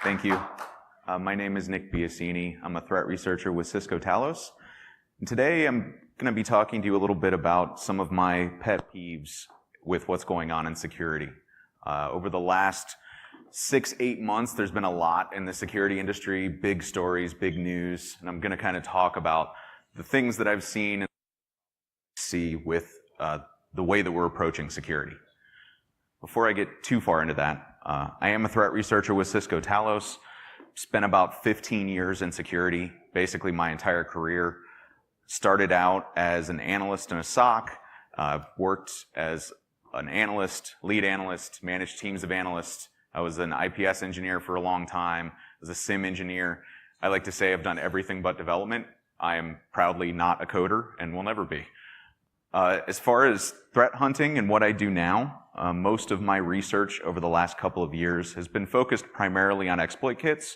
Thank you. My name is Nick Biasini. I'm a threat researcher with Cisco Talos. And today I'm going to be talking to you a little bit about some of my pet peeves with what's going on in security. Over the last 6-8 months, there's been a lot in the security industry, big stories, big news, and I'm going to kind of talk about the things that I've seen and see with the way that we're approaching security. Before I get too far into that, I am a threat researcher with Cisco Talos. Spent about 15 years in security, basically my entire career. Started out as an analyst in a SOC, worked as an analyst, lead analyst, managed teams of analysts. I was an IPS engineer for a long time, was a SIM engineer. I like to say I've done everything but development. I am proudly not a coder and will never be. As far as threat hunting and what I do now, most of my research over the last couple of years has been focused primarily on exploit kits.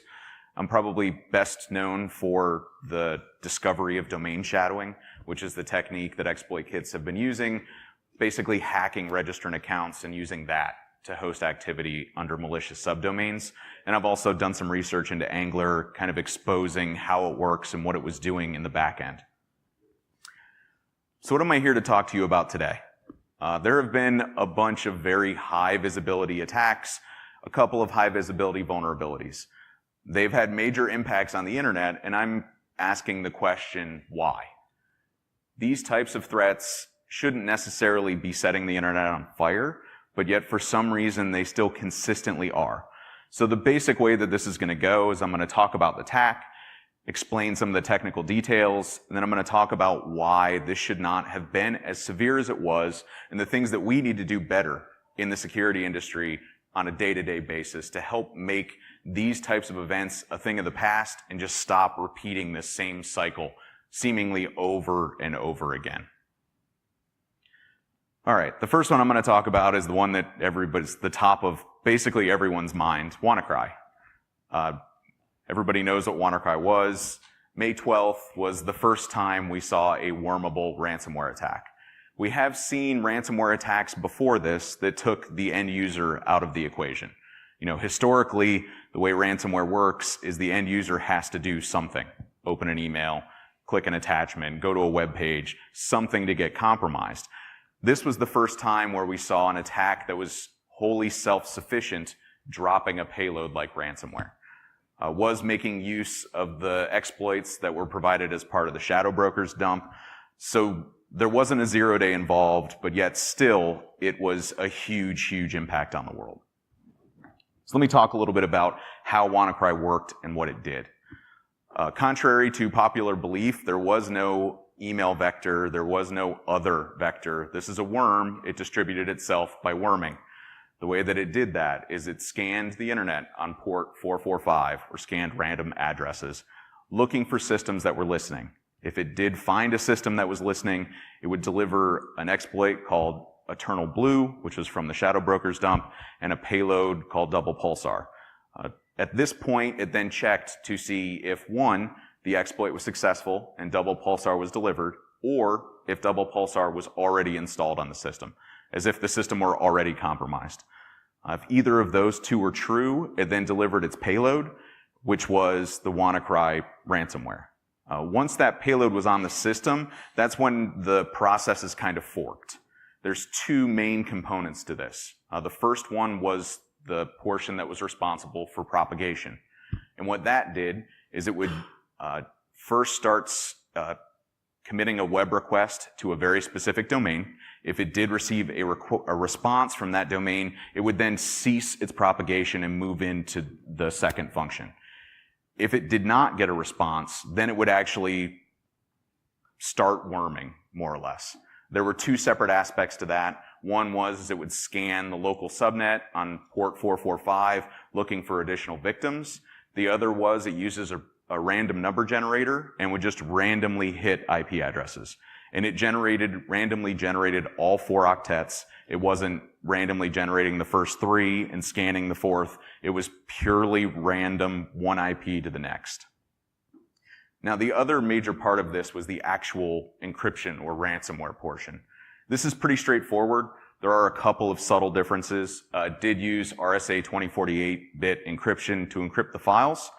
I'm probably best known for the discovery of domain shadowing, which is the technique that exploit kits have been using, basically hacking registrant accounts and using that to host activity under malicious subdomains. And I've also done some research into Angler, kind of exposing how it works and what it was doing in the back end. So what am I here to talk to you about today? There have been a bunch of very high visibility attacks, a couple of high visibility vulnerabilities. They've had major impacts on the internet, and I'm asking the question, why? These types of threats shouldn't necessarily be setting the internet on fire, but yet for some reason they still consistently are. So the basic way that this is going to go is I'm going to talk about the attack, explain some of the technical details, and then I'm going to talk about why this should not have been as severe as it was and the things that we need to do better in the security industry on a day-to-day basis to help make these types of events a thing of the past and just stop repeating this same cycle seemingly over and over again. All right, the first one I'm going to talk about is the one that everybody's the top of basically everyone's mind, WannaCry. Everybody knows what WannaCry was. May 12th was the first time we saw a wormable ransomware attack. We have seen ransomware attacks before this that took the end user out of the equation. You know, historically, the way ransomware works is the end user has to do something. Open an email, click an attachment, go to a web page, something to get compromised. This was the first time where we saw an attack that was wholly self-sufficient, dropping a payload like ransomware. Was making use of the exploits that were provided as part of the shadow broker's dump. So there wasn't a 0-day involved, but yet still it was a huge, huge impact on the world. So let me talk a little bit about how WannaCry worked and what it did. Contrary to popular belief, there was no email vector, there was no other vector. This is a worm. It distributed itself by worming. The way that it did that is it scanned the internet on port 445 or scanned random addresses looking for systems that were listening. If it did find a system that was listening, it would deliver an exploit called Eternal Blue, which was from the shadow broker's dump, and a payload called Double Pulsar. At this point, it then checked to see if, one, the exploit was successful and Double Pulsar was delivered, or if Double Pulsar was already installed on the system, as if the system were already compromised. If either of those two were true, it then delivered its payload, which was the WannaCry ransomware. Once that payload was on the system, that's when the process is kind of forked. There's two main components to this. The first one was the portion that was responsible for propagation. And what that did is it would first start committing a web request to a very specific domain. If it did receive a response from that domain, it would then cease its propagation and move into the second function. If it did not get a response, then it would actually start worming, more or less. There were two separate aspects to that. One was it would scan the local subnet on port 445 looking for additional victims. The other was it uses a random number generator and would just randomly hit IP addresses. And it randomly generated all 4 octets. It wasn't randomly generating the first 3 and scanning the 4th. It was purely random, one IP to the next. Now, the other major part of this was the actual encryption or ransomware portion. This is pretty straightforward. There are a couple of subtle differences. It did use RSA 2048-bit encryption to encrypt the files.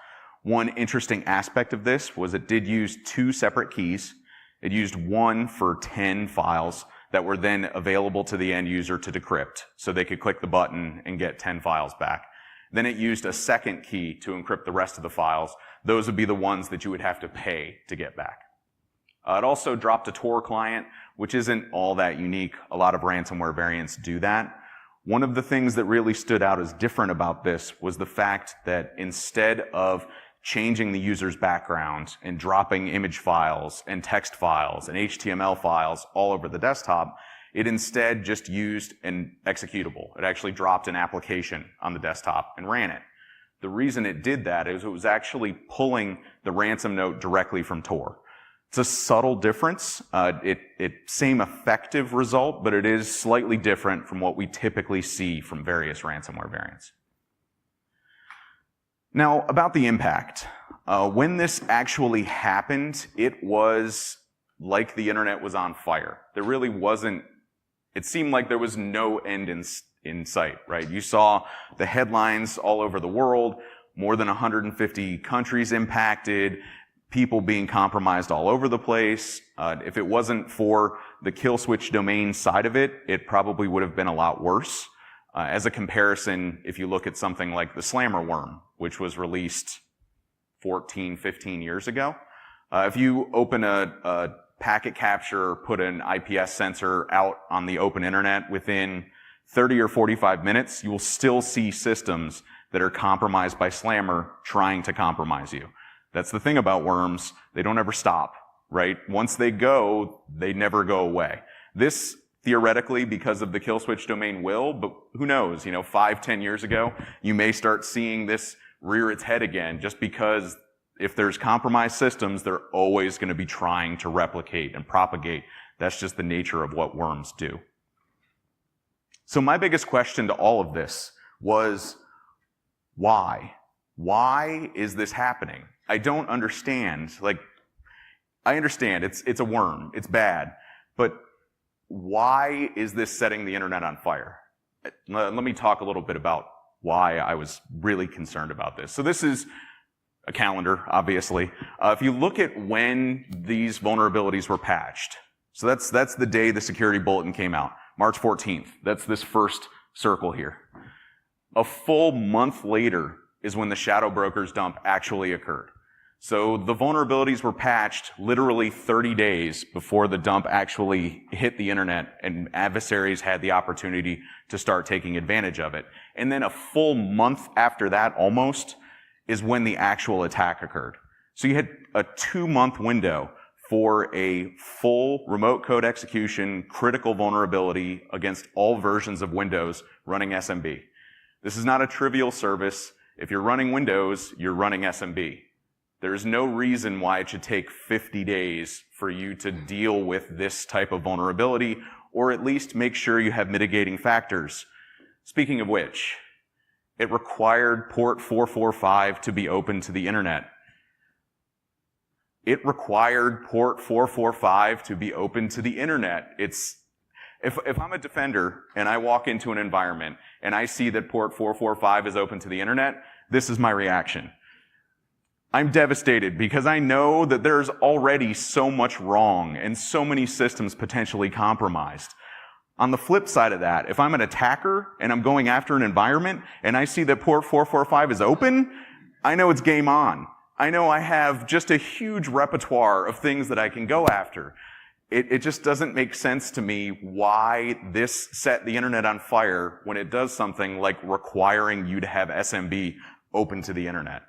One interesting aspect of this was it did use 2 separate keys. It used one for 10 files that were then available to the end user to decrypt, so they could click the button and get 10 files back. Then it used a second key to encrypt the rest of the files. Those would be the ones that you would have to pay to get back. It also dropped a Tor client, which isn't all that unique. A lot of ransomware variants do that. One of the things that really stood out as different about this was the fact that instead of changing the user's background and dropping image files and text files and HTML files all over the desktop, it instead just used an executable. It actually dropped an application on the desktop and ran it. The reason it did that is it was actually pulling the ransom note directly from Tor. It's a subtle difference. Same effective result, but it is slightly different from what we typically see from various ransomware variants. Now, about the impact. When this actually happened, it was like the internet was on fire. There really wasn't, it seemed like there was no end in sight, right? You saw the headlines all over the world, more than 150 countries impacted, people being compromised all over the place. If it wasn't for the kill switch domain side of it, it probably would have been a lot worse. As a comparison, if you look at something like the Slammer worm, which was released 14, 15 years ago, if you open a packet capture, put an IPS sensor out on the open internet within 30 or 45 minutes, you will still see systems that are compromised by Slammer trying to compromise you. That's the thing about worms. They don't ever stop, right? Once they go, they never go away. This, theoretically, because of the kill switch domain will, but who knows, 5, 10 years ago, you may start seeing this rear its head again, just because if there's compromised systems, they're always going to be trying to replicate and propagate. That's just the nature of what worms do. So my biggest question to all of this was, why? Why is this happening? I don't understand. I understand it's a worm, it's bad, but why is this setting the internet on fire? Let me talk a little bit about why I was really concerned about this. So this is a calendar, obviously. If you look at when these vulnerabilities were patched, so that's the day the security bulletin came out, March 14th. That's this first circle here. A full month later is when the shadow brokers dump actually occurred. So the vulnerabilities were patched literally 30 days before the dump actually hit the internet and adversaries had the opportunity to start taking advantage of it. And then a full month after that, almost, is when the actual attack occurred. So you had a 2-month window for a full remote code execution critical vulnerability against all versions of Windows running SMB. This is not a trivial service. If you're running Windows, you're running SMB. There's no reason why it should take 50 days for you to deal with this type of vulnerability, or at least make sure you have mitigating factors. Speaking of which, it required port 445 to be open to the internet. It required port 445 to be open to the internet. If I'm a defender and I walk into an environment and I see that port 445 is open to the internet, this is my reaction. I'm devastated because I know that there's already so much wrong and so many systems potentially compromised. On the flip side of that, if I'm an attacker and I'm going after an environment and I see that port 445 is open, I know it's game on. I know I have just a huge repertoire of things that I can go after. It just doesn't make sense to me why this set the internet on fire when it does something like requiring you to have SMB open to the internet.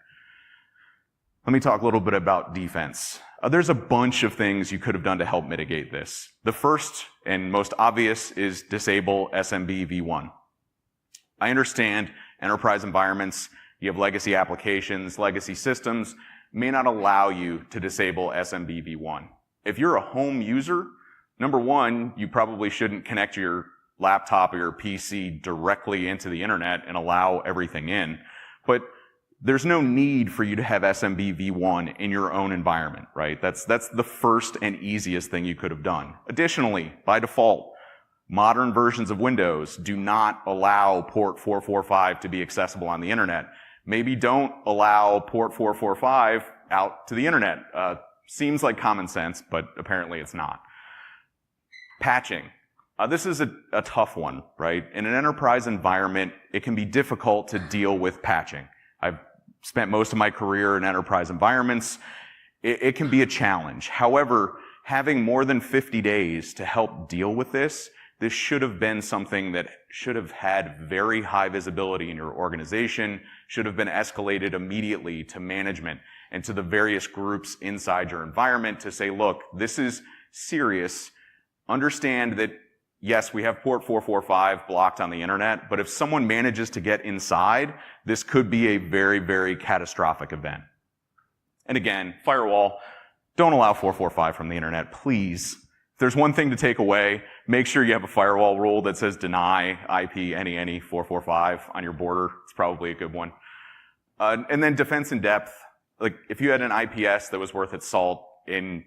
Let me talk a little bit about defense. There's a bunch of things you could have done to help mitigate this. The first and most obvious is disable SMB v1. I understand enterprise environments, you have legacy applications, legacy systems, may not allow you to disable SMB v1. If you're a home user, number one, you probably shouldn't connect your laptop or your PC directly into the internet and allow everything in. But there's no need for you to have SMB v1 in your own environment, right? That's the first and easiest thing you could have done. Additionally, by default, Modern versions of Windows do not allow port 445 to be accessible on the internet. Maybe don't allow port 445 out to the internet. Seems like common sense, but apparently it's not. Patching. This is a tough one, right? In an enterprise environment, it can be difficult to deal with patching. I've spent most of my career in enterprise environments. It can be a challenge. However, having more than 50 days to help deal with this should have been something that should have had very high visibility in your organization, should have been escalated immediately to management and to the various groups inside your environment to say, look, this is serious. Understand that, yes, we have port 445 blocked on the internet, but if someone manages to get inside, this could be a very, very catastrophic event. And again, firewall, don't allow 445 from the internet, please. If there's one thing to take away, make sure you have a firewall rule that says deny IP any 445 on your border. It's probably a good one. And then defense in depth. Like, if you had an IPS that was worth its salt in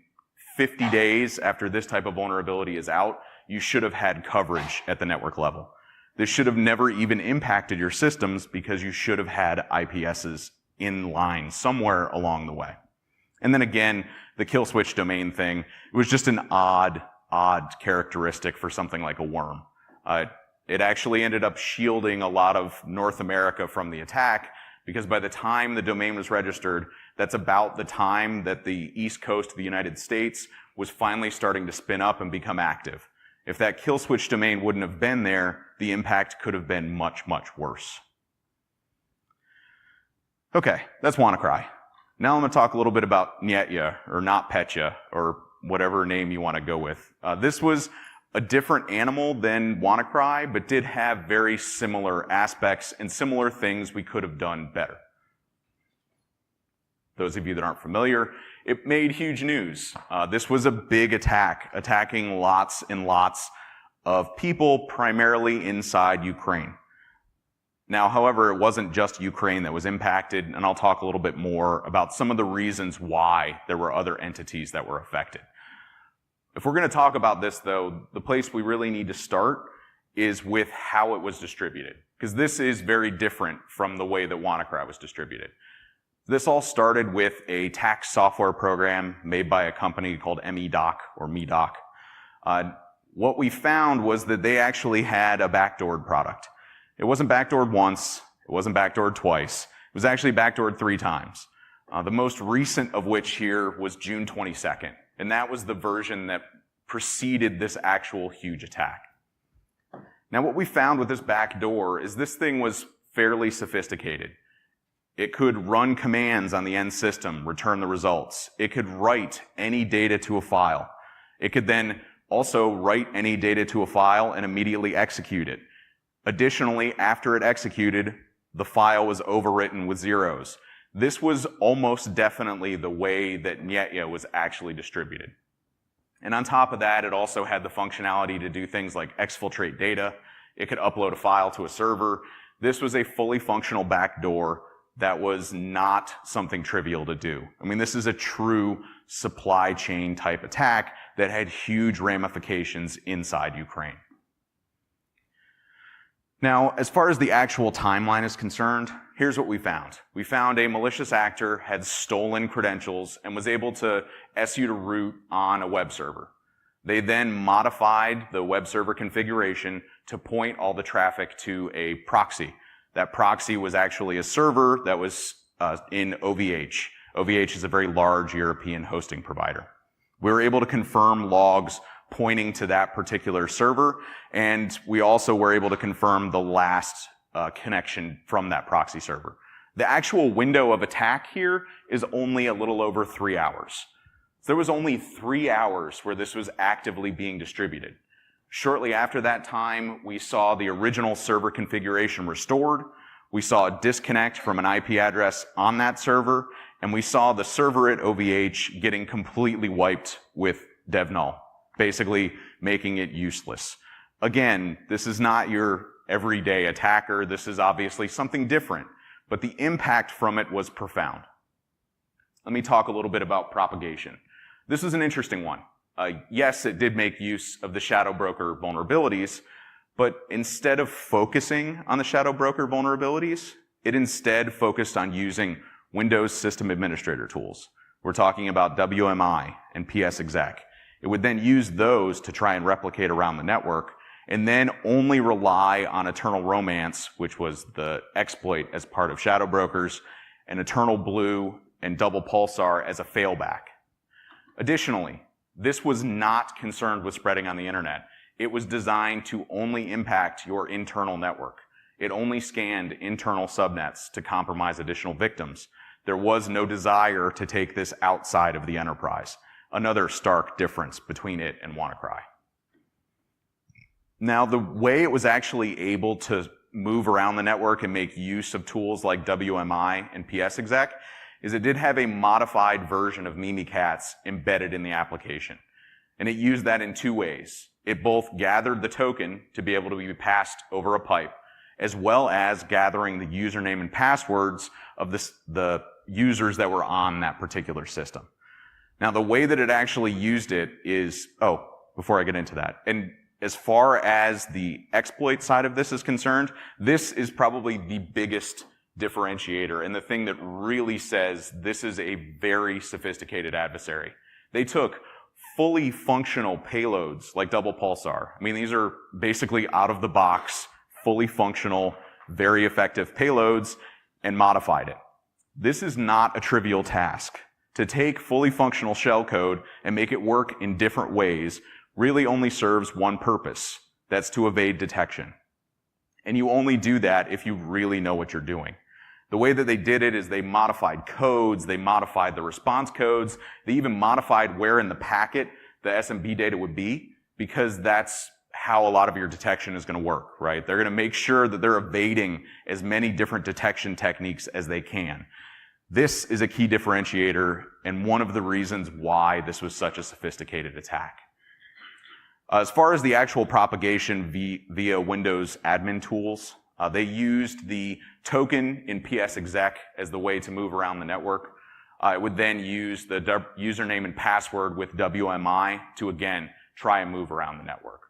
50 days after this type of vulnerability is out, you should have had coverage at the network level. This should have never even impacted your systems because you should have had IPSs in line somewhere along the way. And then again, the kill switch domain thing, it was just an odd characteristic for something like a worm. It actually ended up shielding a lot of North America from the attack because by the time the domain was registered, that's about the time that the East Coast of the United States was finally starting to spin up and become active. If that kill switch domain wouldn't have been there, the impact could have been much, much worse. Okay, that's WannaCry. Now I'm going to talk a little bit about Nyetya, or NotPetya, or whatever name you want to go with. This was a different animal than WannaCry, but did have very similar aspects and similar things we could have done better. Those of you that aren't familiar, it made huge news. This was a big attack, attacking lots and lots of people, primarily inside Ukraine. Now, however, it wasn't just Ukraine that was impacted, and I'll talk a little bit more about some of the reasons why there were other entities that were affected. If we're going to talk about this, though, the place we really need to start is with how it was distributed, because this is very different from the way that WannaCry was distributed. This all started with a tax software program made by a company called MEDOC, or MEDOC. What we found was that they actually had a backdoored product. It wasn't backdoored once, it wasn't backdoored twice, it was actually backdoored 3 times. The most recent of which here was June 22nd, and that was the version that preceded this actual huge attack. Now what we found with this backdoor is this thing was fairly sophisticated. It could run commands on the end system, return the results. It could write any data to a file. It could then also write any data to a file and immediately execute it. Additionally, after it executed, the file was overwritten with zeros. This was almost definitely the way that Nyetya was actually distributed. And on top of that, it also had the functionality to do things like exfiltrate data. It could upload a file to a server. This was a fully functional backdoor that was not something trivial to do. I mean, this is a true supply chain type attack that had huge ramifications inside Ukraine. Now, as far as the actual timeline is concerned, here's what we found. We found a malicious actor had stolen credentials and was able to SU to root on a web server. They then modified the web server configuration to point all the traffic to a proxy. That proxy was actually a server that was in OVH. OVH is a very large European hosting provider. We were able to confirm logs pointing to that particular server, and we also were able to confirm the last connection from that proxy server. The actual window of attack here is only a little over 3 hours. So there was only 3 hours where this was actively being distributed. Shortly after that time, we saw the original server configuration restored, we saw a disconnect from an IP address on that server, and we saw the server at OVH getting completely wiped with devnull, basically making it useless. Again, this is not your everyday attacker. This is obviously something different, but the impact from it was profound. Let me talk a little bit about propagation. This is an interesting one. yes, it did make use of the shadow broker vulnerabilities, but instead of focusing on the shadow broker vulnerabilities, it instead focused on using Windows System Administrator tools. We're talking about WMI and PSEXEC. It would then use those to try and replicate around the network, and then only rely on Eternal Romance, which was the exploit as part of shadow brokers, and Eternal Blue and Double Pulsar as a failback. Additionally, this was not concerned with spreading on the internet. It was designed to only impact your internal network. It only scanned internal subnets to compromise additional victims. There was no desire to take this outside of the enterprise. Another stark difference between it and WannaCry. Now, the way it was actually able to move around the network and make use of tools like WMI and PSEXEC is it did have a modified version of Mimikatz embedded in the application. And it used that in two ways. It both gathered the token to be able to be passed over a pipe, as well as gathering the username and passwords of the users that were on that particular system. Now, the way that it actually used it is, before I get into that, and as far as the exploit side of this is concerned, this is probably the biggest differentiator and the thing that really says this is a very sophisticated adversary. They took fully functional payloads like Double Pulsar. I mean, these are basically out of the box, fully functional, very effective payloads, and modified it. This is not a trivial task. To take fully functional shellcode and make it work in different ways really only serves one purpose. That's to evade detection. And you only do that if you really know what you're doing. The way that they did it is they modified codes, they modified the response codes, they even modified where in the packet the SMB data would be, because that's how a lot of your detection is going to work, right? They're going to make sure that they're evading as many different detection techniques as they can. This is a key differentiator and one of the reasons why this was such a sophisticated attack. As far as the actual propagation via Windows admin tools, they used the token in PSEXEC as the way to move around the network. It would then use the username and password with WMI to, again, try and move around the network.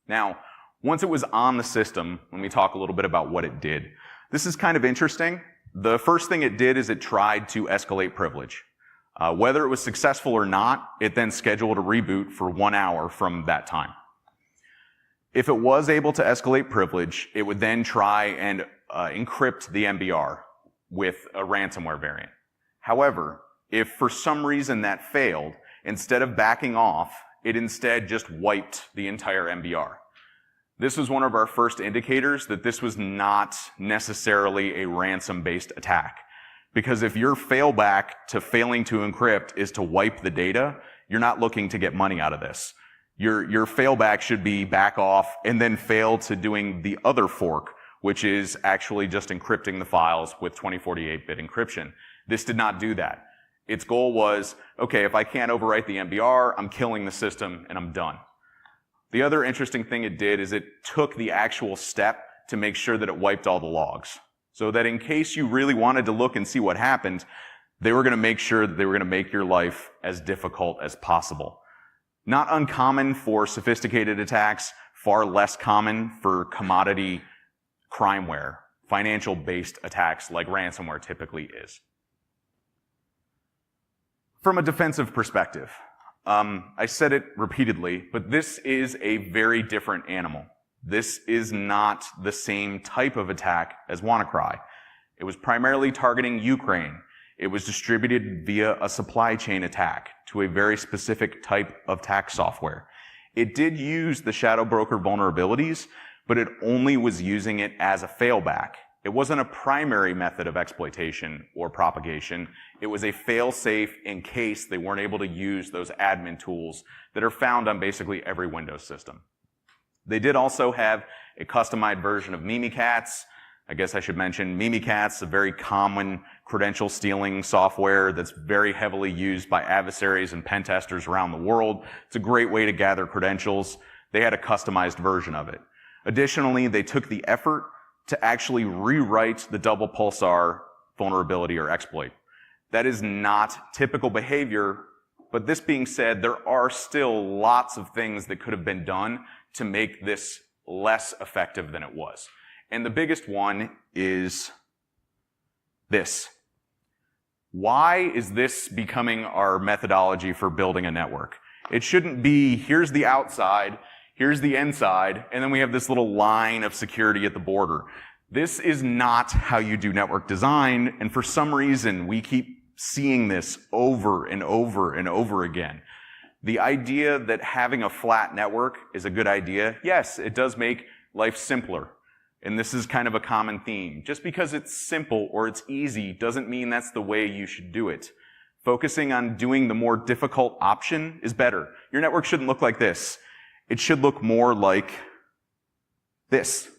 Now, once it was on the system, let me talk a little bit about what it did. This is kind of interesting. The first thing it did is it tried to escalate privilege. Whether it was successful or not, it then scheduled a reboot for 1 hour from that time. If it was able to escalate privilege, it would then try and encrypt the MBR with a ransomware variant. However, if for some reason that failed, instead of backing off, it instead just wiped the entire MBR. This was one of our first indicators that this was not necessarily a ransom-based attack. Because if your failback to failing to encrypt is to wipe the data, you're not looking to get money out of this. Your failback should be back off and then fail to doing the other fork, which is actually just encrypting the files with 2048-bit encryption. This did not do that. Its goal was, okay, if I can't overwrite the MBR, I'm killing the system and I'm done. The other interesting thing it did is it took the actual step to make sure that it wiped all the logs. So that in case you really wanted to look and see what happened, they were going to make sure that they were going to make your life as difficult as possible. Not uncommon for sophisticated attacks, far less common for commodity crimeware, financial-based attacks like ransomware typically is. From a defensive perspective, I said it repeatedly, but this is a very different animal. This is not the same type of attack as WannaCry. It was primarily targeting Ukraine. It was distributed via a supply chain attack to a very specific type of tax software. It did use the shadow broker vulnerabilities, but it only was using it as a failback. It wasn't a primary method of exploitation or propagation. It was a fail-safe in case they weren't able to use those admin tools that are found on basically every Windows system. They did also have a customized version of Mimikatz. I guess I should mention Mimikatz, a very common credential stealing software that's very heavily used by adversaries and pen testers around the world. It's a great way to gather credentials. They had a customized version of it. Additionally, they took the effort to actually rewrite the Double Pulsar vulnerability or exploit. That is not typical behavior But this being said, there are still lots of things that could have been done to make this less effective than it was. And the biggest one is this. Why is this becoming our methodology for building a network? It shouldn't be, here's the outside, here's the inside, and then we have this little line of security at the border. This is not how you do network design, and for some reason, we keep seeing this over and over and over again. The idea that having a flat network is a good idea, yes, it does make life simpler. And this is kind of a common theme. Just because it's simple or it's easy doesn't mean that's the way you should do it. Focusing on doing the more difficult option is better. Your network shouldn't look like this. It should look more like this.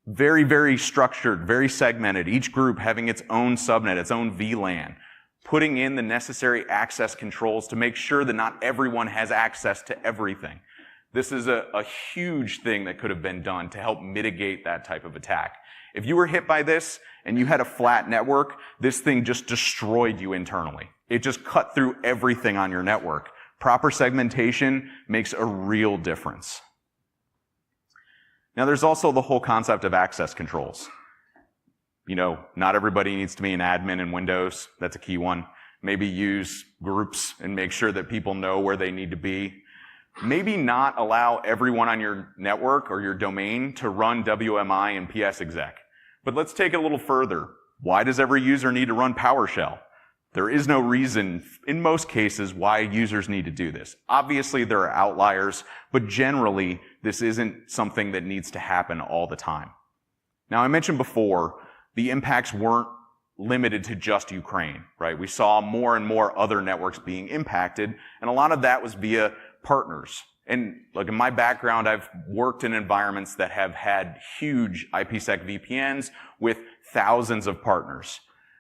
Very, very structured, very segmented, each group having its own subnet, its own VLAN, putting in the necessary access controls to make sure that not everyone has access to everything. This is a huge thing that could have been done to help mitigate that type of attack. If you were hit by this and you had a flat network, this thing just destroyed you internally. It just cut through everything on your network. Proper segmentation makes a real difference. Now there's also the whole concept of access controls. You know, not everybody needs to be an admin in Windows. That's a key one. Maybe use groups and make sure that people know where they need to be. Maybe not allow everyone on your network or your domain to run WMI and PSEXEC. But let's take it a little further. Why does every user need to run PowerShell? There is no reason, in most cases, why users need to do this. Obviously, there are outliers, but generally, this isn't something that needs to happen all the time. Now, I mentioned before, the impacts weren't limited to just Ukraine, right? We saw more and more other networks being impacted, and a lot of that was via partners. And like in my background, I've worked in environments that have had huge IPsec VPNs with thousands of partners.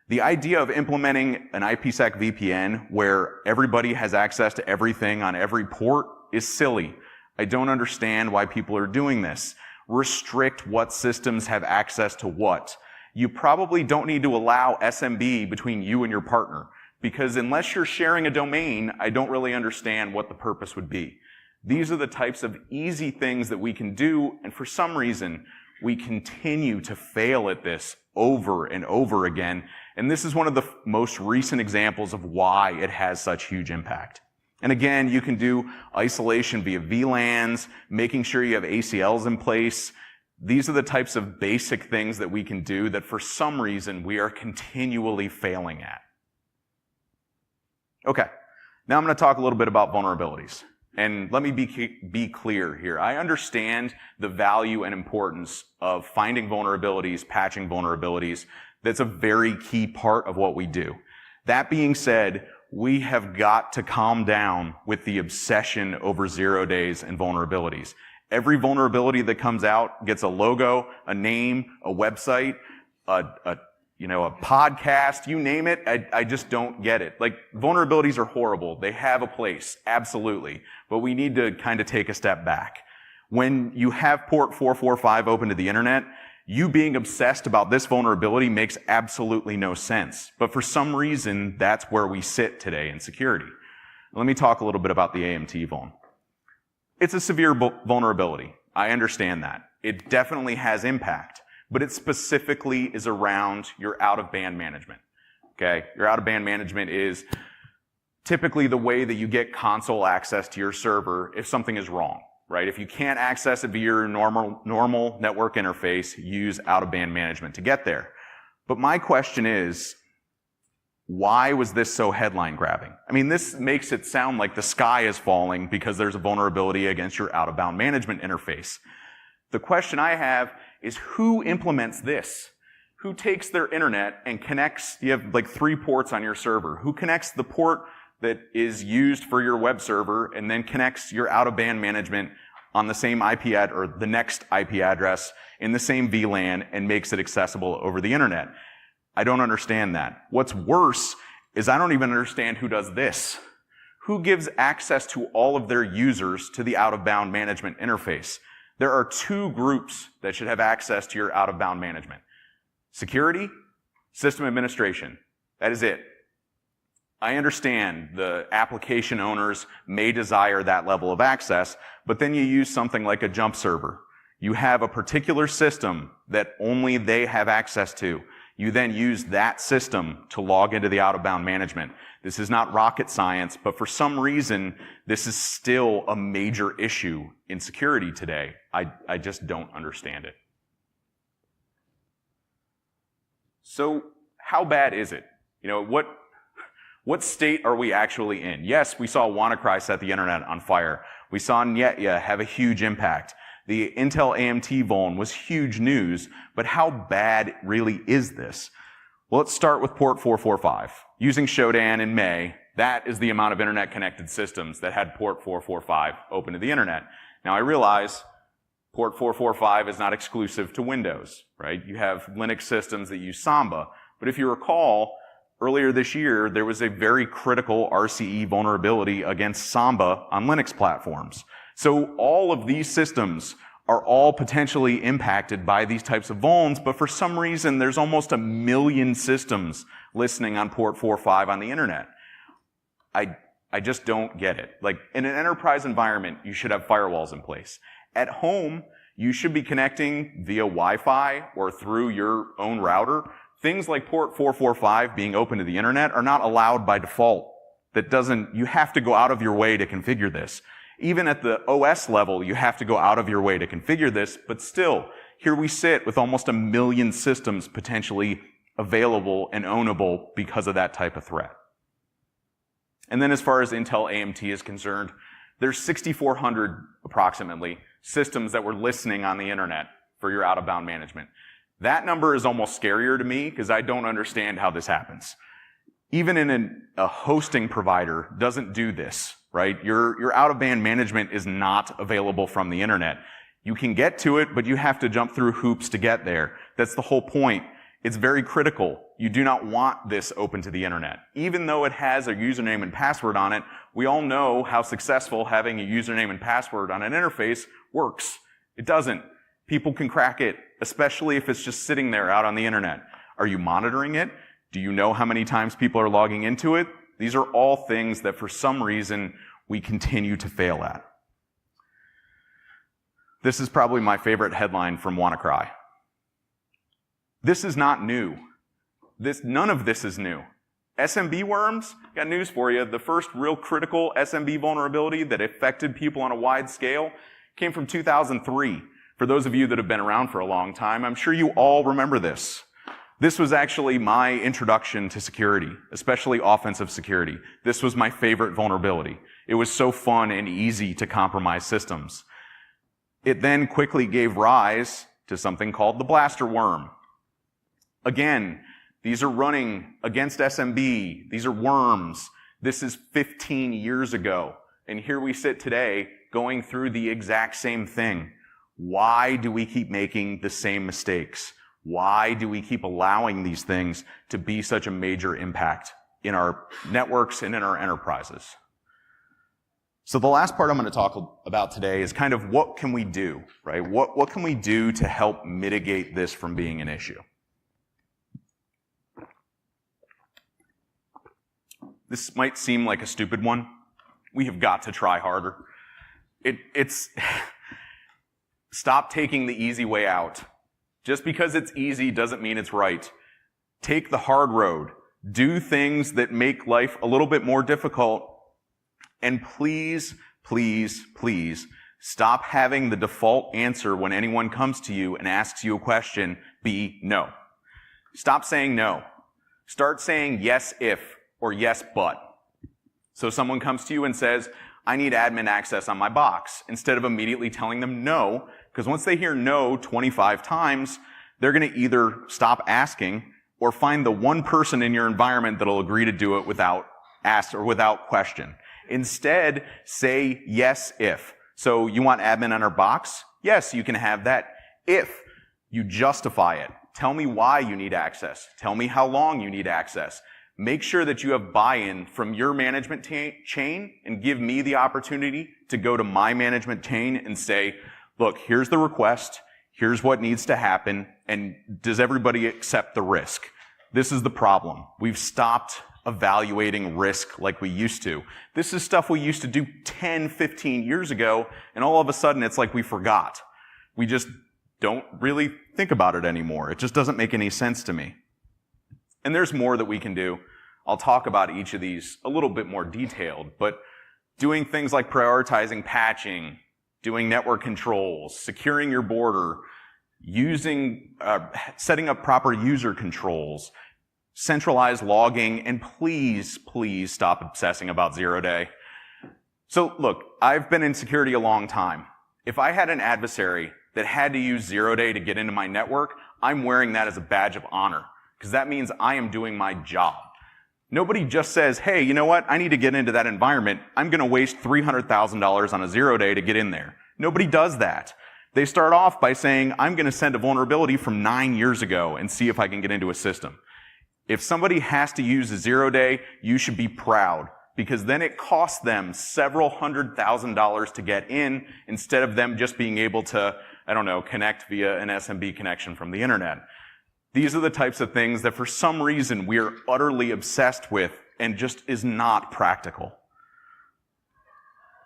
The idea of implementing an IPsec VPN where everybody has access to everything on every port is silly. I don't understand why people are doing this. Restrict what systems have access to what. You probably don't need to allow SMB between you and your partner, because unless you're sharing a domain, I don't really understand what the purpose would be. These are the types of easy things that we can do, and for some reason, we continue to fail at this over and over again, and this is one of the most recent examples of why it has such huge impact. And again, you can do isolation via VLANs, making sure you have ACLs in place. These are the types of basic things that we can do that for some reason we are continually failing at. Okay, now I'm going to talk a little bit about vulnerabilities. And let me be clear here. I understand the value and importance of finding vulnerabilities, patching vulnerabilities. That's a very key part of what we do. That being said, we have got to calm down with the obsession over 0 days and vulnerabilities. Every vulnerability that comes out gets a logo, a name, a website, a podcast, you name it. I just don't get it. Like, vulnerabilities are horrible. They have a place, absolutely. But we need to kind of take a step back. When you have port 445 open to the internet, you being obsessed about this vulnerability makes absolutely no sense. But for some reason, that's where we sit today in security. Let me talk a little bit about the AMT vuln. It's a severe vulnerability. I understand that. It definitely has impact. But it specifically is around your out-of-band management. Okay? Your out-of-band management is typically the way that you get console access to your server if something is wrong, right? If you can't access it via your normal network interface, use out-of-band management to get there. But my question is, why was this so headline grabbing? I mean, this makes it sound like the sky is falling because there's a vulnerability against your out-of-bound management interface. The question I have is, who implements this? Who takes their internet and connects, you have like 3 ports on your server. Who connects the port that is used for your web server and then connects your out-of-band management on the same IP or the next IP address in the same VLAN and makes it accessible over the internet? I don't understand that. What's worse is I don't even understand who does this. Who gives access to all of their users to the out-of-bound management interface? There are 2 groups that should have access to your out-of-bound management. Security, system administration. That is it. I understand the application owners may desire that level of access, but then you use something like a jump server. You have a particular system that only they have access to. You then use that system to log into the out-of-bound management. This is not rocket science, but for some reason, this is still a major issue in security today. I just don't understand it. So how bad is it? You know, what state are we actually in? Yes, we saw WannaCry set the internet on fire. We saw Netya have a huge impact. The Intel AMT vuln was huge news, but how bad really is this? Well, let's start with port 445. Using Shodan in May, that is the amount of internet connected systems that had port 445 open to the internet. Now I realize port 445 is not exclusive to Windows, right? You have Linux systems that use Samba, but if you recall, earlier this year, there was a very critical RCE vulnerability against Samba on Linux platforms. So all of these systems are all potentially impacted by these types of vulns, but for some reason, there's almost 1 million systems listening on port 4.5 on the internet. I just don't get it. Like, in an enterprise environment, you should have firewalls in place. At home, you should be connecting via Wi-Fi or through your own router. Things like port 445 being open to the internet are not allowed by default. You have to go out of your way to configure this. Even at the OS level, you have to go out of your way to configure this, but still, here we sit with almost 1 million systems potentially available and ownable because of that type of threat. And then as far as Intel AMT is concerned, there's 6,400 approximately systems that were listening on the internet for your out-of-bound management. That number is almost scarier to me because I don't understand how this happens. Even in a hosting provider doesn't do this, right? Your out-of-band management is not available from the internet. You can get to it, but you have to jump through hoops to get there. That's the whole point. It's very critical. You do not want this open to the internet. Even though it has a username and password on it, we all know how successful having a username and password on an interface works. It doesn't. People can crack it, especially if it's just sitting there out on the internet. Are you monitoring it? Do you know how many times people are logging into it? These are all things that for some reason we continue to fail at. This is probably my favorite headline from WannaCry. This is not new. None of this is new. SMB worms, got news for you. The first real critical SMB vulnerability that affected people on a wide scale came from 2003. For those of you that have been around for a long time, I'm sure you all remember this. This was actually my introduction to security, especially offensive security. This was my favorite vulnerability. It was so fun and easy to compromise systems. It then quickly gave rise to something called the blaster worm. Again, these are running against SMB. These are worms. This is 15 years ago. And here we sit today going through the exact same thing. Why do we keep making the same mistakes? Why do we keep allowing these things to be such a major impact in our networks and in our enterprises? So the last part I'm going to talk about today is kind of what can we do, right? What can we do to help mitigate this from being an issue? This might seem like a stupid one. We have got to try harder. It's stop taking the easy way out. Just because it's easy doesn't mean it's right. Take the hard road. Do things that make life a little bit more difficult. And please, please, please, stop having the default answer when anyone comes to you and asks you a question be no. Stop saying no. Start saying yes if or yes but. So someone comes to you and says, I need admin access on my box, instead of immediately telling them no, because once they hear no 25 times, they're going to either stop asking or find the one person in your environment that'll agree to do it without ask or without question. Instead, say yes if. So you want admin on our box? Yes, you can have that if you justify it. Tell me why you need access. Tell me how long you need access. Make sure that you have buy-in from your management chain and give me the opportunity to go to my management chain and say, look, here's the request, here's what needs to happen, and does everybody accept the risk? This is the problem. We've stopped evaluating risk like we used to. This is stuff we used to do 10, 15 years ago, and all of a sudden it's like we forgot. We just don't really think about it anymore. It just doesn't make any sense to me. And there's more that we can do. I'll talk about each of these a little bit more detailed, but doing things like prioritizing patching, doing network controls, securing your border, setting up proper user controls, centralized logging, and please, please stop obsessing about zero-day. So look, I've been in security a long time. If I had an adversary that had to use zero-day to get into my network, I'm wearing that as a badge of honor, because that means I am doing my job. Nobody just says, hey, you know what, I need to get into that environment. I'm going to waste $300,000 on a zero-day to get in there. Nobody does that. They start off by saying, I'm going to send a vulnerability from 9 years ago and see if I can get into a system. If somebody has to use a zero-day, you should be proud, because then it costs them several $100,000 to get in instead of them just being able to, I don't know, connect via an SMB connection from the internet. These are the types of things that for some reason we are utterly obsessed with and just is not practical.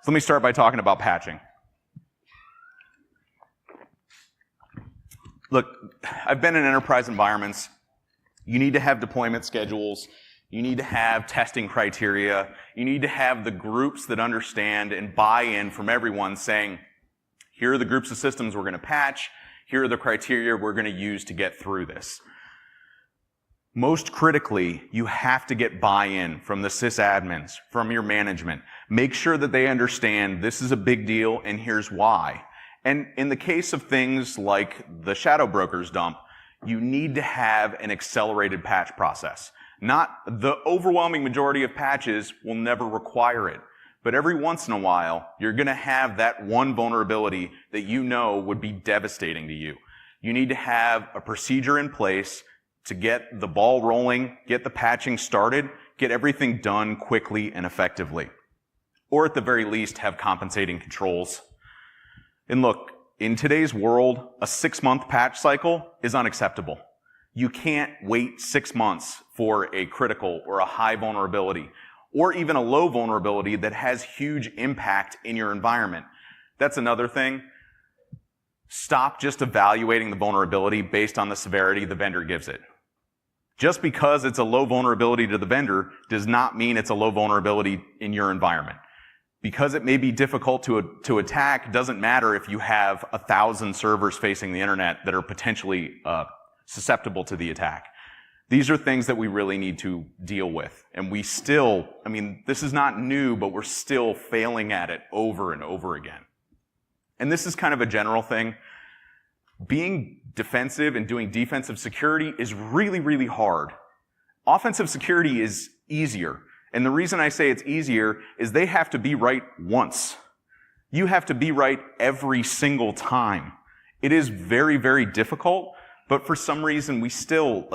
So let me start by talking about patching. Look, I've been in enterprise environments. You need to have deployment schedules. You need to have testing criteria. You need to have the groups that understand and buy in from everyone saying, here are the groups of systems we're going to patch. Here are the criteria we're going to use to get through this. Most critically, you have to get buy-in from the sysadmins, from your management. Make sure that they understand this is a big deal and here's why. And in the case of things like the shadow brokers dump, you need to have an accelerated patch process. Not the overwhelming majority of patches will never require it. But every once in a while, you're going to have that one vulnerability that you know would be devastating to you. You need to have a procedure in place to get the ball rolling, get the patching started, get everything done quickly and effectively. Or at the very least, have compensating controls. And look, in today's world, a 6-month patch cycle is unacceptable. You can't wait 6 months for a critical or a high vulnerability, or even a low vulnerability that has huge impact in your environment. That's another thing. Stop just evaluating the vulnerability based on the severity the vendor gives it. Just because it's a low vulnerability to the vendor does not mean it's a low vulnerability in your environment. Because it may be difficult to attack doesn't matter if you have 1,000 servers facing the internet that are potentially susceptible to the attack. These are things that we really need to deal with. And we still, I mean, this is not new, but we're still failing at it over and over again. And this is kind of a general thing. Being defensive and doing defensive security is really, really hard. Offensive security is easier. And the reason I say it's easier is they have to be right once. You have to be right every single time. It is very, very difficult, but for some reason we still,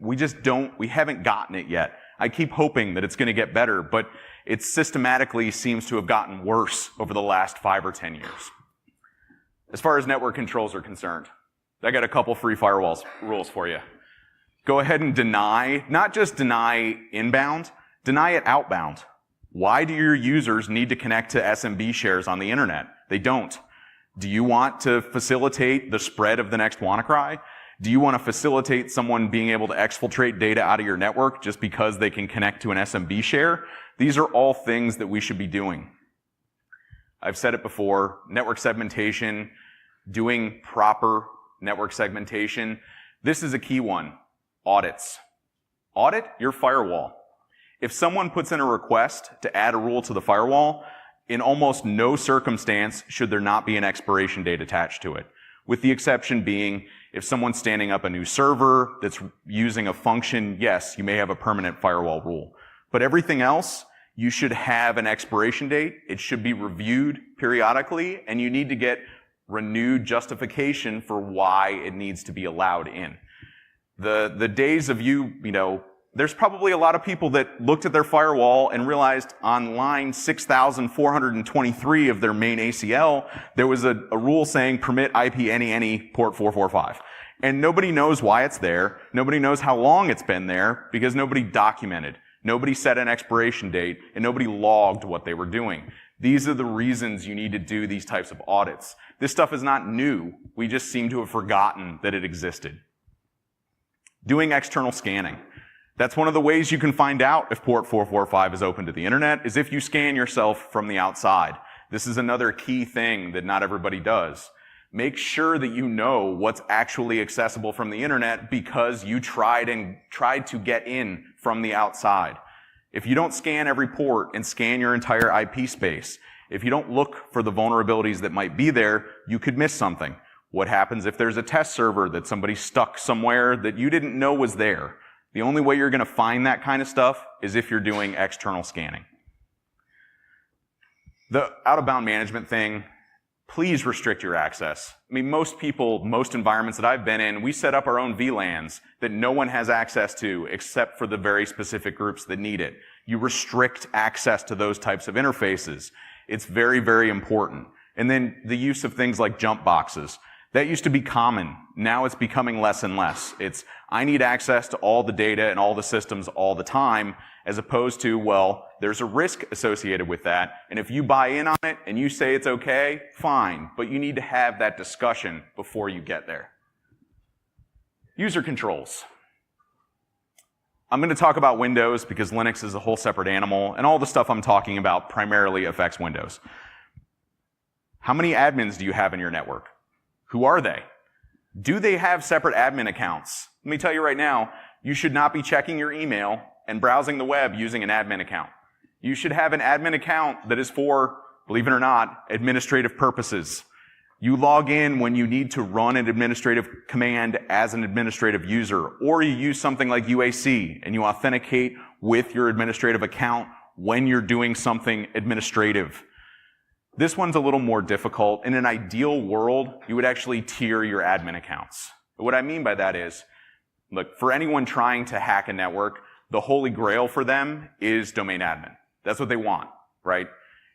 we haven't gotten it yet. I keep hoping that it's going to get better, but it systematically seems to have gotten worse over the last 5 or 10 years. As far as network controls are concerned, I got a couple free firewalls rules for you. Go ahead and deny, not just deny inbound, deny it outbound. Why do your users need to connect to SMB shares on the internet? They don't. Do you want to facilitate the spread of the next WannaCry? Do you want to facilitate someone being able to exfiltrate data out of your network just because they can connect to an SMB share? These are all things that we should be doing. I've said it before, network segmentation, doing proper network segmentation. This is a key one. Audits. Audit your firewall. If someone puts in a request to add a rule to the firewall, in almost no circumstance should there not be an expiration date attached to it. With the exception being, if someone's standing up a new server that's using a function, yes, you may have a permanent firewall rule. But everything else, you should have an expiration date. It should be reviewed periodically, and you need to get renewed justification for why it needs to be allowed in. The days of you know, there's probably a lot of people that looked at their firewall and realized on line 6,423 of their main ACL, there was a rule saying permit IP any port 445. And nobody knows why it's there. Nobody knows how long it's been there because nobody documented. Nobody set an expiration date, and nobody logged what they were doing. These are the reasons you need to do these types of audits. This stuff is not new. We just seem to have forgotten that it existed. Doing external scanning. That's one of the ways you can find out if port 445 is open to the internet, is if you scan yourself from the outside. This is another key thing that not everybody does. Make sure that you know what's actually accessible from the internet because you tried to get in from the outside. If you don't scan every port and scan your entire IP space, if you don't look for the vulnerabilities that might be there, you could miss something. What happens if there's a test server that somebody stuck somewhere that you didn't know was there? The only way you're going to find that kind of stuff is if you're doing external scanning. The out-of-bound management thing, please restrict your access. I mean, most people, most environments that I've been in, we set up our own VLANs that no one has access to except for the very specific groups that need it. You restrict access to those types of interfaces. It's very, very important. And then the use of things like jump boxes. That used to be common. Now it's becoming less and less. It's, I need access to all the data and all the systems all the time, as opposed to, well, there's a risk associated with that, and if you buy in on it and you say it's okay, fine, but you need to have that discussion before you get there. User controls. I'm going to talk about Windows because Linux is a whole separate animal, and all the stuff I'm talking about primarily affects Windows. How many admins do you have in your network? Who are they? Do they have separate admin accounts? Let me tell you right now, you should not be checking your email and browsing the web using an admin account. You should have an admin account that is for, believe it or not, administrative purposes. You log in when you need to run an administrative command as an administrative user, or you use something like UAC and you authenticate with your administrative account when you're doing something administrative. This one's a little more difficult. In an ideal world, you would actually tier your admin accounts. But what I mean by that is, look, for anyone trying to hack a network, the holy grail for them is domain admin. That's what they want, right?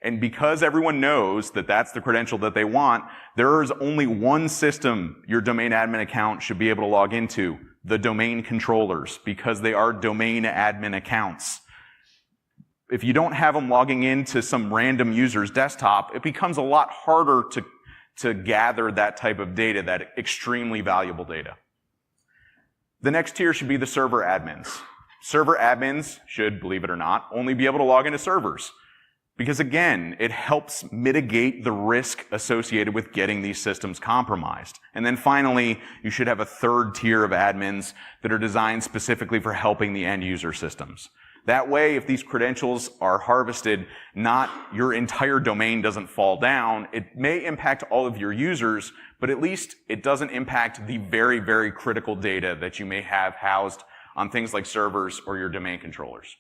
And because everyone knows that that's the credential that they want, there is only one system your domain admin account should be able to log into, the domain controllers, because they are domain admin accounts. If you don't have them logging into some random user's desktop, it becomes a lot harder to gather that type of data, that extremely valuable data. The next tier should be the server admins. Server admins should, believe it or not, only be able to log into servers. Because again, it helps mitigate the risk associated with getting these systems compromised. And then finally, you should have a third tier of admins that are designed specifically for helping the end user systems. That way, if these credentials are harvested, not your entire domain doesn't fall down. It may impact all of your users, but at least it doesn't impact the very, very critical data that you may have housed on things like servers or your domain controllers.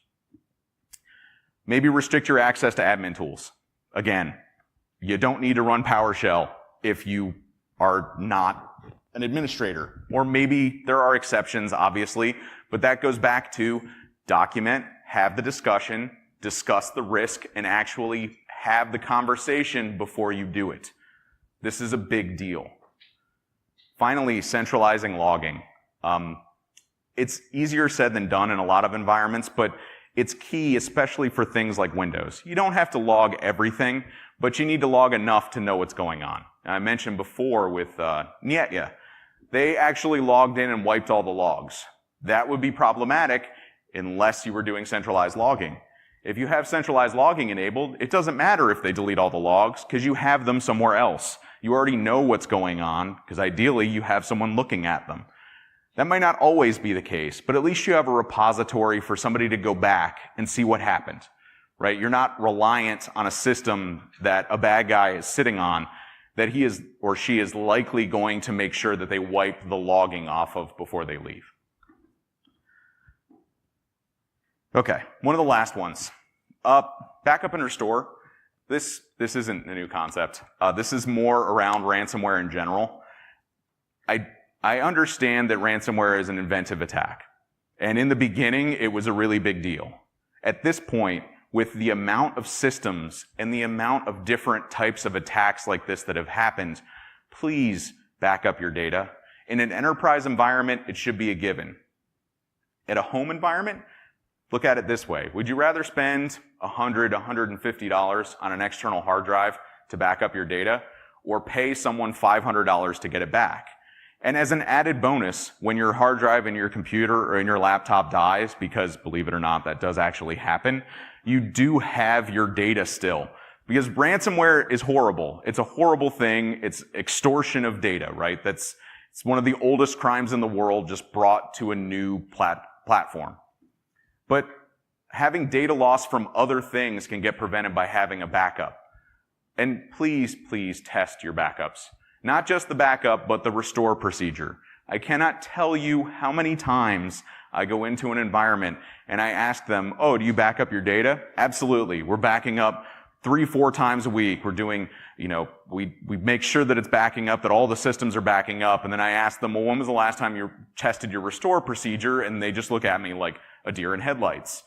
Maybe restrict your access to admin tools. Again, you don't need to run PowerShell if you are not an administrator. Or maybe there are exceptions, obviously, but that goes back to document, have the discussion, discuss the risk, and actually have the conversation before you do it. This is a big deal. Finally, centralizing logging. It's easier said than done in a lot of environments, but it's key, especially for things like Windows. You don't have to log everything, but you need to log enough to know what's going on. And I mentioned before with Nyetya, they actually logged in and wiped all the logs. That would be problematic unless you were doing centralized logging. If you have centralized logging enabled, it doesn't matter if they delete all the logs because you have them somewhere else. You already know what's going on because ideally you have someone looking at them. That might not always be the case, but at least you have a repository for somebody to go back and see what happened, right? You're not reliant on a system that a bad guy is sitting on that he is or she is likely going to make sure that they wipe the logging off of before they leave. Okay, one of the last ones. Backup and restore. This isn't a new concept. This is more around ransomware in general. I understand that ransomware is an inventive attack. And in the beginning, it was a really big deal. At this point, with the amount of systems and the amount of different types of attacks like this that have happened, please back up your data. In an enterprise environment, it should be a given. At a home environment, look at it this way. Would you rather spend $100, $150 on an external hard drive to back up your data, or pay someone $500 to get it back? And as an added bonus, when your hard drive in your computer or in your laptop dies, because believe it or not, that does actually happen, you do have your data still. Because ransomware is horrible. It's a horrible thing. It's extortion of data, right? It's one of the oldest crimes in the world, just brought to a new platform. But having data loss from other things can get prevented by having a backup. And please, please test your backups. Not just the backup, but the restore procedure. I cannot tell you how many times I go into an environment and I ask them, oh, do you back up your data? Absolutely. We're backing up 3-4 times a week. We're doing, we make sure that it's backing up, that all the systems are backing up. And then I ask them, well, when was the last time you tested your restore procedure? And they just look at me like a deer in headlights.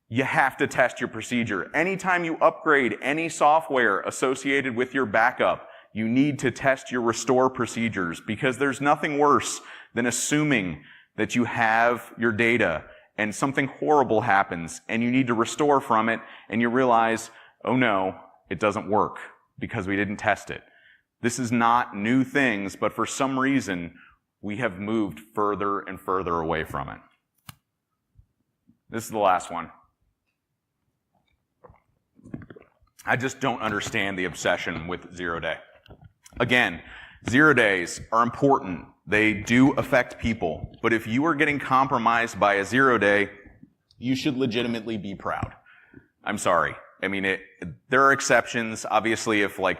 You have to test your procedure. Anytime you upgrade any software associated with your backup, you need to test your restore procedures, because there's nothing worse than assuming that you have your data and something horrible happens and you need to restore from it and you realize, oh no, it doesn't work because we didn't test it. This is not new things, but for some reason, we have moved further and further away from it. This is the last one. I just don't understand the obsession with 0-day. Again, 0 days are important. They do affect people. But if you are getting compromised by a 0-day, you should legitimately be proud. I'm sorry. I mean, there are exceptions. Obviously, if like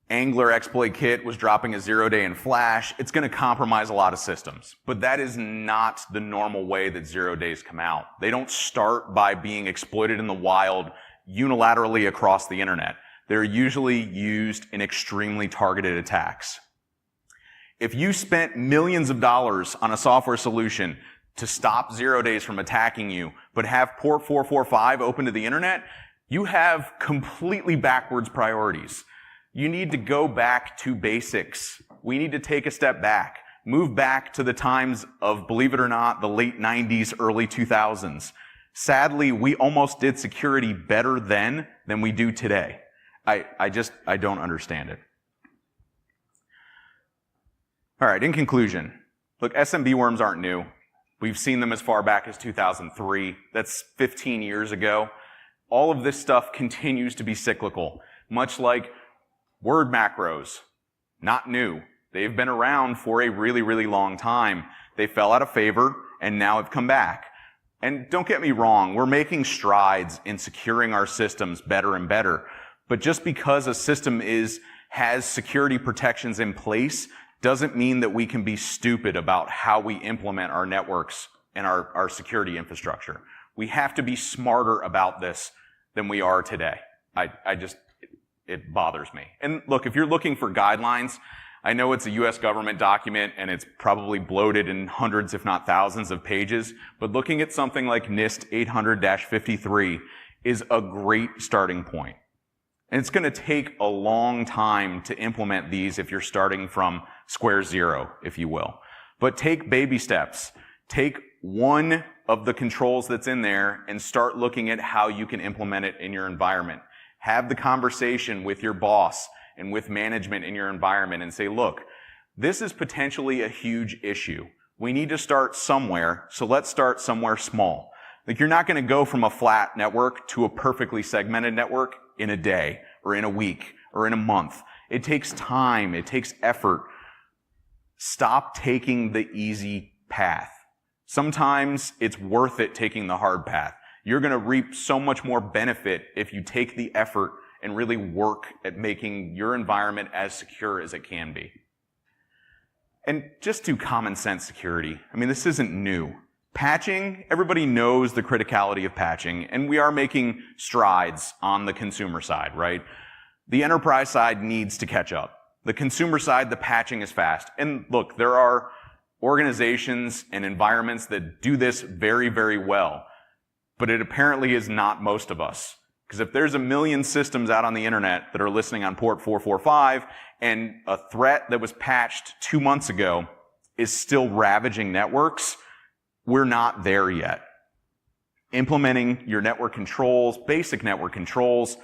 Angler Exploit Kit was dropping a 0-day in Flash, it's going to compromise a lot of systems. But that is not the normal way that 0 days come out. They don't start by being exploited in the wild unilaterally across the internet. They're usually used in extremely targeted attacks. If you spent millions of dollars on a software solution to stop 0 days from attacking you, but have port 445 open to the internet, you have completely backwards priorities. You need to go back to basics. We need to take a step back, move back to the times of, believe it or not, the late 90s, early 2000s. Sadly, we almost did security better then than we do today. I don't understand it. All right, in conclusion, look, SMB worms aren't new. We've seen them as far back as 2003. That's 15 years ago. All of this stuff continues to be cyclical, much like word macros. Not new. They've been around for a really, really long time. They fell out of favor and now have come back. And don't get me wrong, we're making strides in securing our systems better and better. But just because a system has security protections in place doesn't mean that we can be stupid about how we implement our networks and our security infrastructure. We have to be smarter about this than we are today. It bothers me. And look, if you're looking for guidelines, I know it's a US government document and it's probably bloated in hundreds, if not thousands of pages, but looking at something like NIST 800-53 is a great starting point. And it's going to take a long time to implement these if you're starting from square zero, if you will. But take baby steps. Take one of the controls that's in there and start looking at how you can implement it in your environment. Have the conversation with your boss and with management in your environment and say, look, this is potentially a huge issue. We need to start somewhere, so let's start somewhere small. Like, you're not going to go from a flat network to a perfectly segmented network in a day or in a week or in a month. It takes time. It takes effort. Stop taking the easy path. Sometimes it's worth it taking the hard path. You're going to reap so much more benefit if you take the effort and really work at making your environment as secure as it can be. And just do common sense security. I mean, this isn't new. Patching, everybody knows the criticality of patching, and we are making strides on the consumer side, right? The enterprise side needs to catch up. The consumer side, the patching is fast. And look, there are organizations and environments that do this very, very well, but it apparently is not most of us. Because if there's 1 million systems out on the internet that are listening on port 445, and a threat that was patched 2 months ago is still ravaging networks, we're not there yet. implementing your network controls, basic network controls,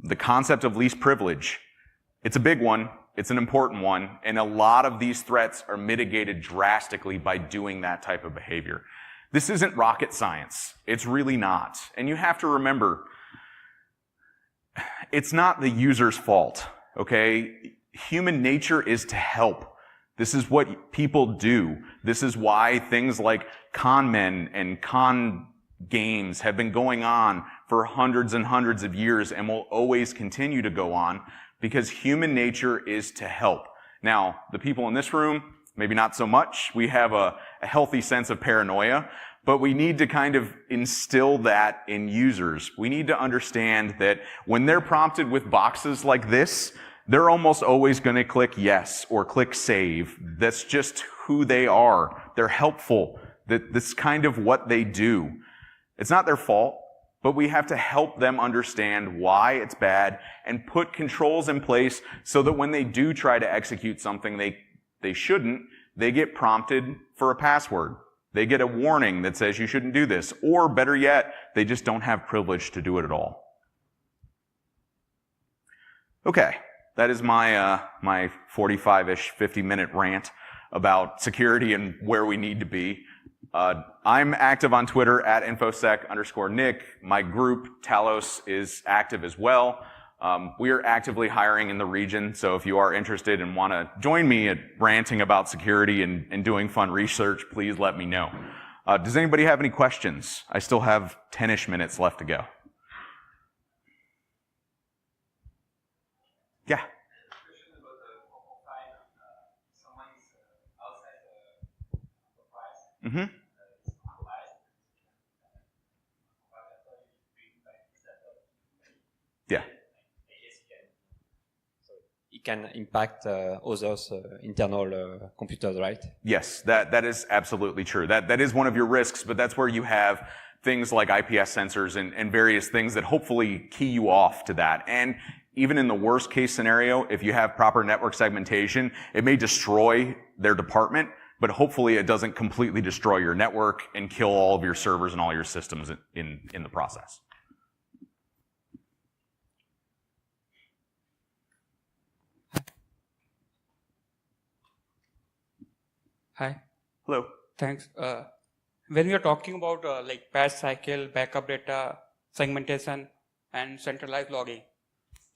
the concept of least privilege. It's a big one. It's an important one. And a lot of these threats are mitigated drastically by doing that type of behavior. This isn't rocket science. It's really not. And you have to remember, it's not the user's fault, okay? Human nature is to help. This is what people do. This is why things like con men and con games have been going on for hundreds and hundreds of years and will always continue to go on, because human nature is to help. Now, the people in this room, maybe not so much. We have a healthy sense of paranoia, but we need to kind of instill that in users. We need to understand that when they're prompted with boxes like this, they're almost always going to click yes or click save. That's just who they are. They're helpful. That's kind of what they do. It's not their fault, but we have to help them understand why it's bad and put controls in place so that when they do try to execute something they shouldn't, they get prompted for a password. They get a warning that says you shouldn't do this, or better yet, they just don't have privilege to do it at all. Okay, that is my 45-ish, 50-minute rant about security and where we need to be. I'm active on Twitter at @infosec_Nick. My group, Talos, is active as well. We are actively hiring in the region, so if you are interested and want to join me at ranting about security and doing fun research, please let me know. Does anybody have any questions? I still have 10-ish minutes left to go. Yeah. Mm-hmm. Yeah. It can impact others' internal computers, right? Yes, that is absolutely true. That is one of your risks, but that's where you have things like IPS sensors and various things that hopefully key you off to that. And even in the worst case scenario, if you have proper network segmentation, it may destroy their department, but hopefully it doesn't completely destroy your network and kill all of your servers and all your systems in the process. Hi. Hello. Thanks. When we are talking about like patch cycle, backup data, segmentation, and centralized logging,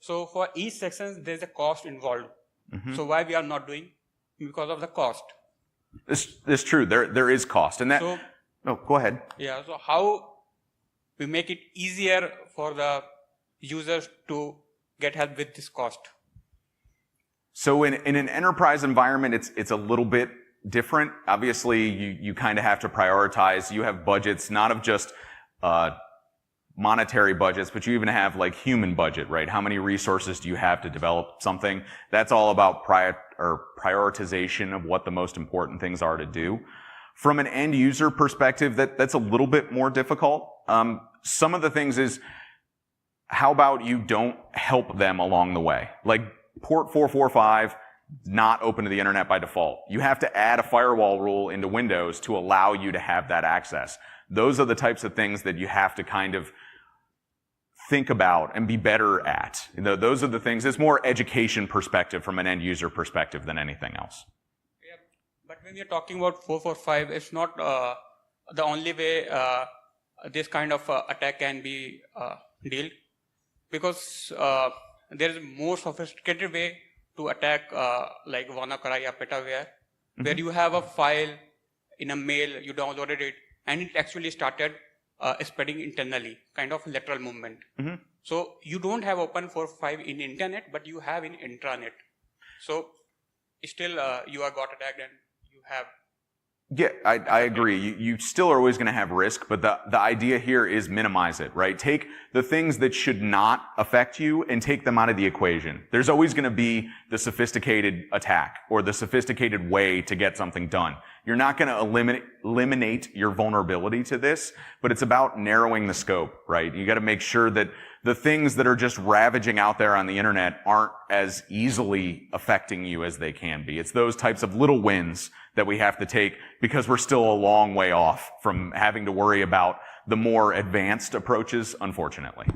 so for each section there is a cost involved. Mm-hmm. So why we are not doing? Because of the cost. This is true. There is cost, and that. So, oh, go ahead. Yeah. So how we make it easier for the users to get help with this cost? So in an enterprise environment, it's a little bit different. Obviously, you kind of have to prioritize. You have budgets, not of just monetary budgets, but you even have like human budget, right? How many resources do you have to develop something? That's all about prioritization of what the most important things are to do. From an end user perspective, that's a little bit more difficult. Some of the things is, how about you don't help them along the way? Like port 445, not open to the internet by default. You have to add a firewall rule into Windows to allow you to have that access. Those are the types of things that you have to kind of think about and be better at. Those are the things. It's more education perspective from an end user perspective than anything else. Yeah, but when you're talking about 445, it's not the only way this kind of attack can be dealt, because there is a more sophisticated way to attack like WannaCry or Petaware, mm-hmm. where you have a file in a mail, you downloaded it, and it actually started spreading internally, kind of lateral movement. Mm-hmm. So you don't have open 4.5 in internet, but you have in intranet. So still you are got attacked and you have. Yeah, I agree. You still are always going to have risk, but the idea here is minimize it, right? Take the things that should not affect you and take them out of the equation. There's always going to be the sophisticated attack or the sophisticated way to get something done. You're not going to eliminate your vulnerability to this, but it's about narrowing the scope, right? You got to make sure that the things that are just ravaging out there on the internet aren't as easily affecting you as they can be. It's those types of little wins that we have to take, because we're still a long way off from having to worry about the more advanced approaches, unfortunately.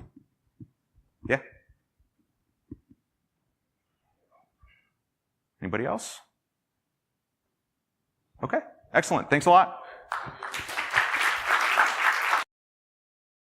Yeah? Anybody else? Okay, excellent. Thanks a lot.